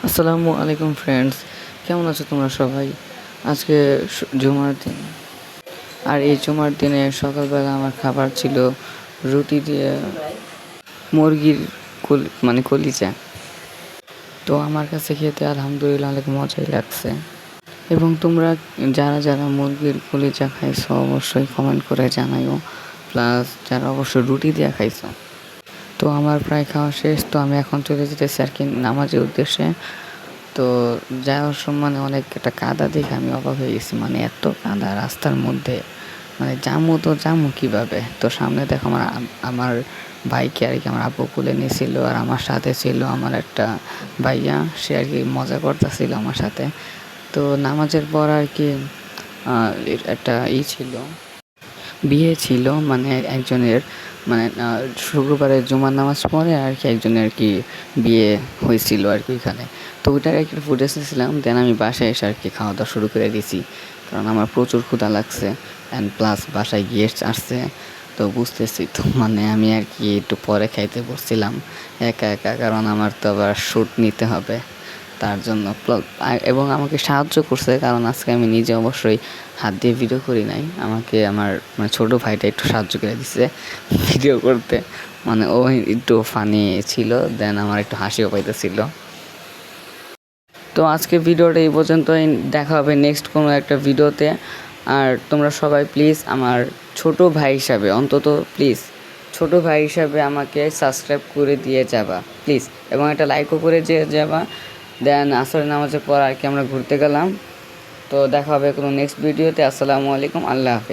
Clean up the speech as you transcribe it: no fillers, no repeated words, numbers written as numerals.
আসসালামু আলাইকুম ফ্রেন্ডস, কেমন আছো তোমরা সবাই? আজকে জুমার দিন, আর এই জুমার দিনে সকালবেলা আমার খাবার ছিল রুটি দিয়ে মুরগির কলিজা। তো আমার কাছে খেতে আলহামদুলিল্লাহ অনেক মজাই লাগছে। এবং তোমরা যারা যারা মুরগির কলিজা খাইছো অবশ্যই কমেন্ট করে জানাইও, প্লাস যারা অবশ্যই রুটি দিয়ে খাইছো। তো আমার প্রায় খাওয়া শেষ, তো আমি এখন চলে যেতেছি আর কি নামাজের উদ্দেশ্যে। তো যাওয়ার সময় অনেক একটা কাদা দেখে আমি অবাক হয়ে গেছি, এত কাদা রাস্তার মধ্যে, যামু কীভাবে। তো সামনে দেখো আমার ভাইকে আর কি আমার আব্বু কোলে নিয়েছিল, আর আমার সাথে ছিল আমার একটা ভাইয়া, সে আর কি মজা করতেছিল আমার সাথে। তো নামাজের পর আর কি একটা ছিল, বিয়ে ছিল, একজনের শুক্রবারে জুমার নামাজ পড়ে আর কি একজনের আর কি বিয়ে হয়েছিল আর কি ওইখানে। তো ওইটার একটা ফুটেজ নিয়েছিলাম, দেন আমি বাসায় এসে আর কি খাওয়া দাওয়া শুরু করে দিয়েছি, কারণ আমার প্রচুর ক্ষুধা লাগছে অ্যান্ড প্লাস বাসায় গেস্ট আসছে। তো বুঝতেছি তো আমি আর কি একটু পরে খাইতে বসছিলাম একা একা, কারণ আমার তো আবার শ্যুট নিতে হবে তার জন্য। এবং আমাকে সাহায্য করছে, কারণ আজকে আমি নিজে অবশ্যই হাত দিয়ে ভিডিও করি নাই, আমাকে আমার ছোটো ভাইটা একটু সাহায্য করে দিছে ভিডিও করতে। ও একটু ফানি ছিল, দেন আমার একটু হাসিও পাইতেছিল। তো আজকে ভিডিওটা এই পর্যন্তই, দেখা হবে নেক্সট কোনো একটা ভিডিওতে। আর তোমরা সবাই প্লিজ আমার ছোট ভাই হিসাবে, অন্তত প্লিজ ছোট ভাই হিসাবে আমাকে সাবস্ক্রাইব করে দিয়ে যাবা প্লিজ, এবং একটা লাইকও করে দিয়ে যাবা। দেন আসরের নামাজের পর আর কি আমরা ঘুরতে গেলাম। তো দেখা হবে কোনো নেক্সট ভিডিওতে। আসসালামু আলাইকুম, আল্লাহ হাফেজ।